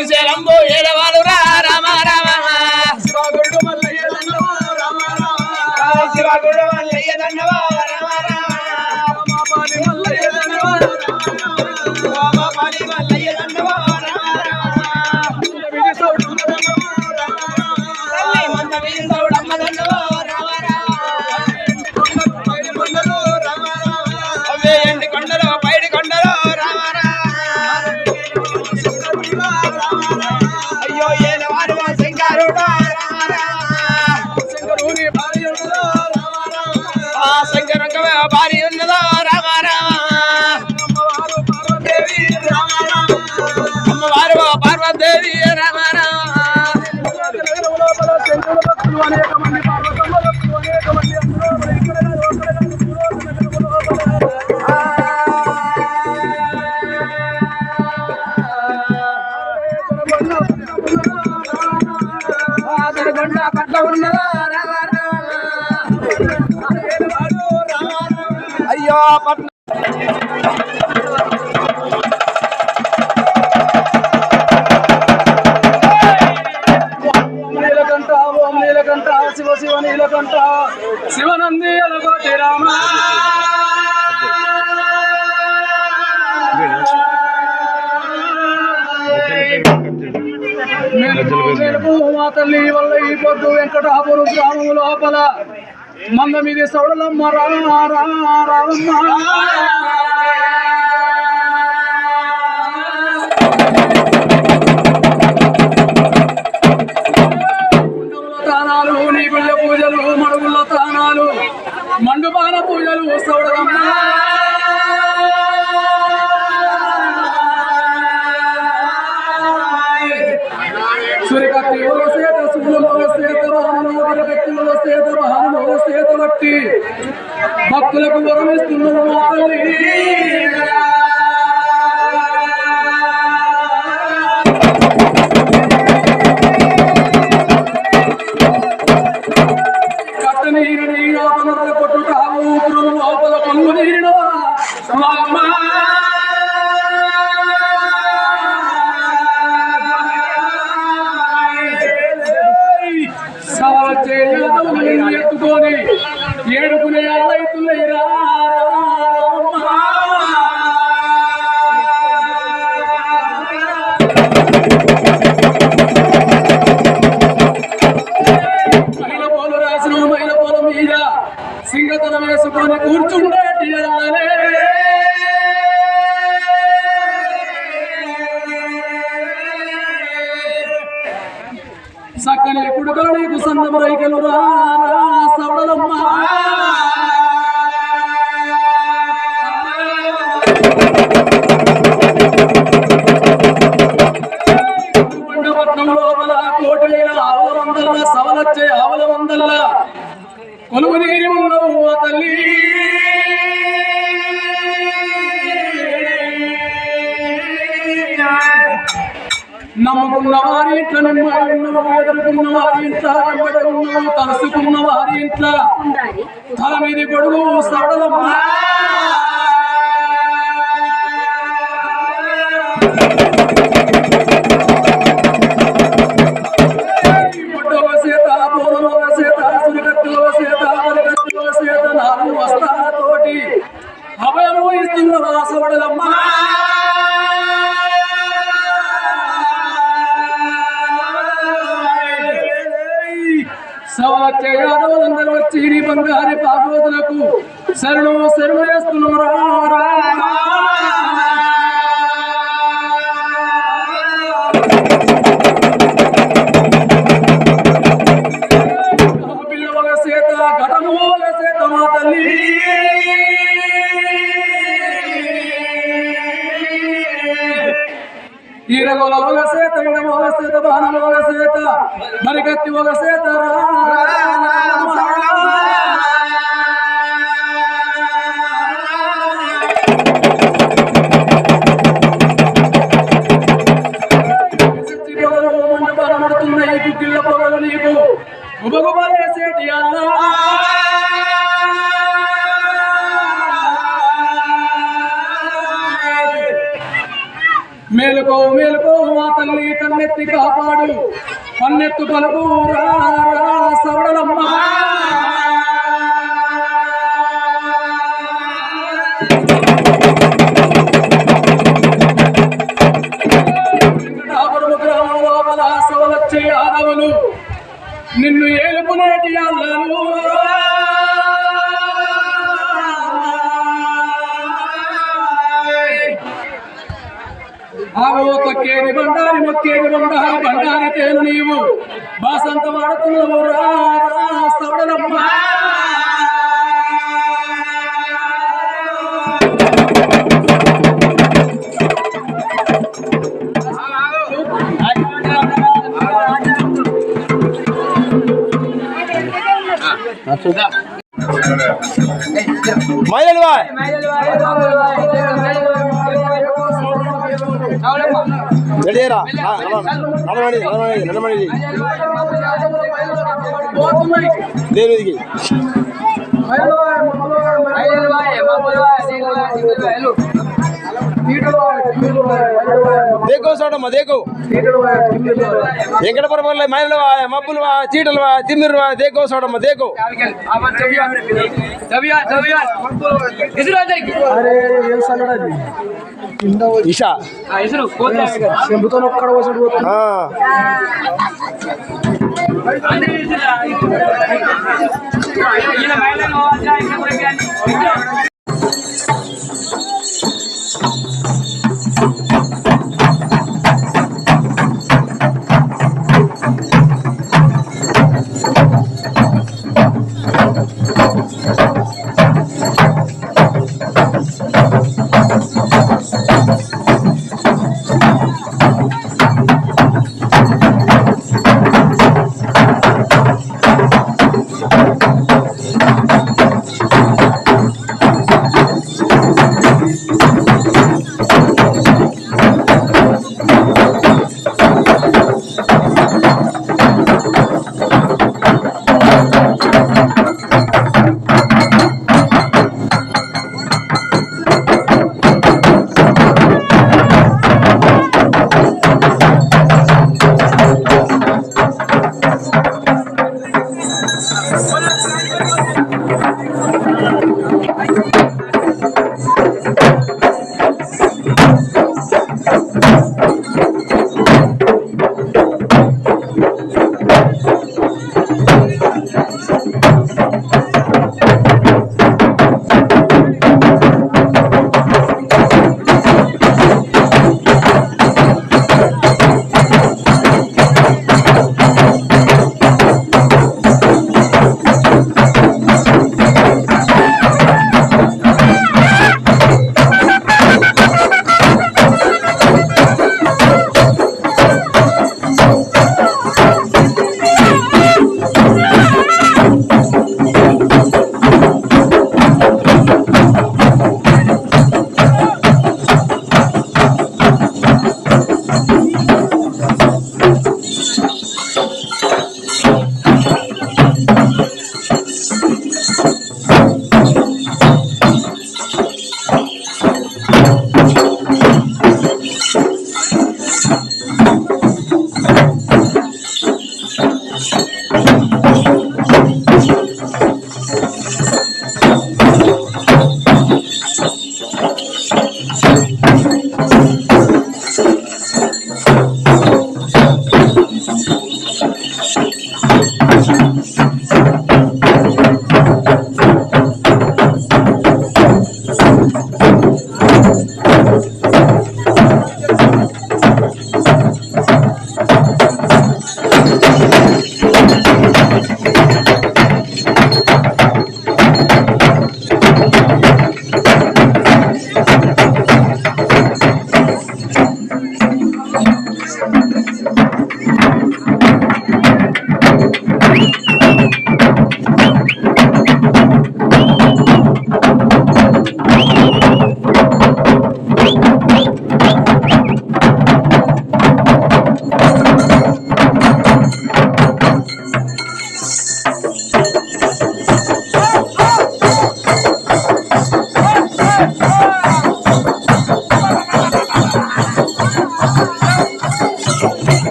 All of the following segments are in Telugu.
శ్రీశైలంబు ఏడవాలు రామ రామ శివగుడు మల్లయ్య దండవా రామ రామ శివగుడు మల్లయ్య దండవా రామ రామ మాపాలి మల్లయ్య దండవా మాపాలి మల్లయ్య దండవా రామ రామ విధి సౌడు మంద వీధి సౌడమ్మ దండవా రామ రామ పైడి కొండలు రామ రామ అవే ఎండి కొండలు పైడి కొండలు రామ రామ అయ్యో ఏలవారు శంకరుడు రామ రామ శంకరుని భార్య ఉన్నదో రామ రామ ఆ శంకరంగ భార్య ఉన్నదో రామ రామ అమ్మవారు పార్వతీదేవి రామ రామ అమ్మవారు పార్వతీదేవి రామ రామ నగరం లోపల శంకరుల భక్తులు అనేక మంది పార్వతమ్మ భక్తులు అనేక మంది అందులో ఇక్కడ కొండ పట్ల ఉన్నదో రామ రామ అయ్యో పట్ల నీలకంఠ ఓం నీలకంఠ శివ శివ నీలకంఠ శివనంది అలగోటి రామ మేలుకు మా తల్లి వల్ల ఈ పొద్దు వెంకటాపురం గ్రామం లోపల మంద మీది సౌడలమ్మ రామ రామ రామమ్మ తానాలు నీ గుళ్ళ పూజలు మడుగుళ్ళ తానాలు మండుబాన పూజలు సౌడలమ్మ సూర్యకత్తి సేత శుభ్రమో సేత వాహనకత్తి సేత వాహనో సేత బట్టి భక్తులకు వరమిస్తున్నాము మా తల్లి ఎత్తుకొని ఏడుకునే రైతులైరా మహిళ పోలు రాసిన మహిళ పొలం మీద సింగతనం వేసుకొని కూర్చుంటే సక్కని కుడుకలు నీకు సన్నము రైకలు రా సవడలమ్మ పట్టణం లోపల కోటిల ఆవుల వందల సవలచ్చే ఆవుల వందల కొలువు నీరి ఉండవు ఆ తల్లి నమ్ముకున్న వారి ఇంట్లో నిమ్మన్నావు ఎదుర్కొన్న వారి ఇంట్లో ఉన్నావు తలుసుకున్న వారి ఇంట్లో తల మీది గొడుగు సవడలమ్మ బొడ్డవ సేత బోధనవ సేత సురికత్తుల సేత వరికత్తుల సేత నాలుగు వస్త్రాలతోటి అభయము ఇస్తున్న సవడలమ్మ సవలచ్చే యాదవులందరూ వచ్చి నీ బంగారి పార్వతులకు శరణు శరణు చేస్తున్నాం పిల్లవల సేత ఘటముల సేత మా తల్లి ఈరగోల ఒక సేత ఇడమోల సేత బాణమోల సేత మరిగత్తి ఒక సేత మండపడుతున్నాయి గుగ్గిళ్ళ పొగలు నీకు ఉబగుబలేసేటి అల్లా మేలుకో మేలుకో మా తల్లి కన్నెత్తి కాపాడు కన్నెత్తు పలుకు సవడలమ్మ యాదవులు నిన్ను ఏలుకునేటి అల్లరు ఆగో తొక్కేది బండారి మొక్కేది బండారి తేను నీవు బాసంత వాడుతున్నావు సవడలమ్మ దేనికి देखो सोडम्मा देखो వెంకటపురం వల్ల మైలు మబ్బులు చీటలు తిమ్మిరు देखो सोडम्मा देखो ఈషా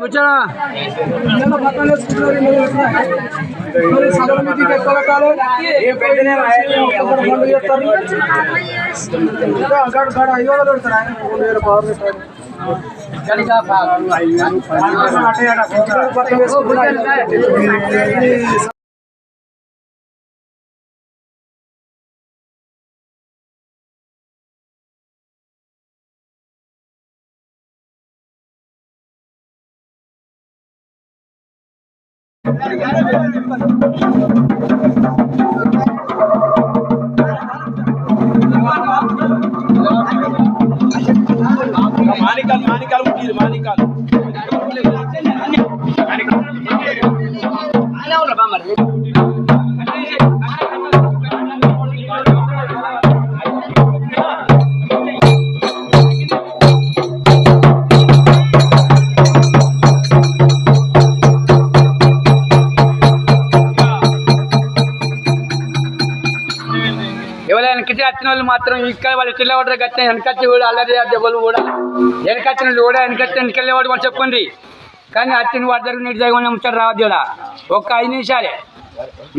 కూర్చోడా పిల్లలు బట్టలు వేసుకుంటున్నారు, ఇల్లు వేసుకుంటున్నారు. మరి సగం మీదికి ఎక్కువ పెట్టాలి. ఏ పెద్దనే ఒకటి మందు చేస్తారు. గడ 500 పెడతారు ఆయన 3000 పవర్ పెట్టారు. బట్టలు వేసుకుంటున్నారు. మానికాలు ముట్టిరు మానికాలు ఎవరైనా కిటి వచ్చిన వాళ్ళు మాత్రం ఇక్కడ వాళ్ళు చిల్లవాడు కట్టిన వెనకచ్చి కూడా అల్లరి దెబ్బలు కూడా వెనకచ్చిన వాళ్ళు కూడా వెనకెళ్ళేవాడు మనం చెప్పండి. కానీ వచ్చిన వాడి దగ్గర నీటి దగ్గర ముచ్చట రావద్దు కూడా. ఒక్క 5 నిమిషాలే,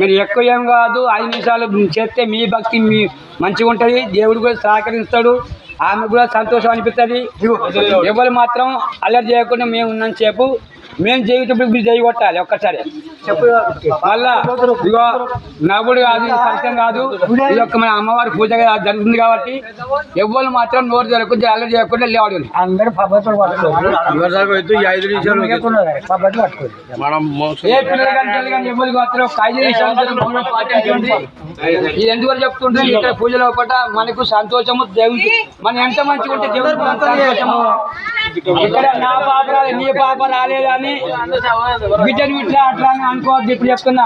మీరు ఎక్కువ ఏం కాదు. 5 నిమిషాలు చేస్తే మీ భక్తి మీ మంచిగా ఉంటుంది. దేవుడు కూడా సహకరిస్తాడు, ఆమె కూడా సంతోషం అనిపిస్తుంది. ఎవరు మాత్రం అల్లరి చేయకుండా మేము ఉన్నంత సేపు మేము చేయటప్పుడు మీరు చేయి కొట్టాలి ఒక్కసారి. మళ్ళా ఇగో నవ్వుడు కాదు, ఫలితం కాదు, ఇది ఒక్క మన అమ్మవారి పూజ జరుగుతుంది కాబట్టి ఎవ్వరు మాత్రం నోరు జరగకుండా అల్లరి చేయకుండా లేవాడు. అందరూ పబ్బతులు పట్టుకోవాలి. ఏ పిల్లలు కానీ ఎవరికి మాత్రం 5 నిమిషాలు పాటించండి. ఇది ఎందుకు చెప్తుంటే ఇక్కడ పూజలో ఒకట మనకు సంతోషము, దేవుడికి మనం ఎంత మంచిగా ఉంటే దేవుడికి సంతోషము. ఇక్కడ నా పాప రాలేదు నీ పాప రాలేదని బిడ్డను ఇట్లా అట్లా అని అనుకోవద్దు. ఇప్పుడు చెప్తున్నా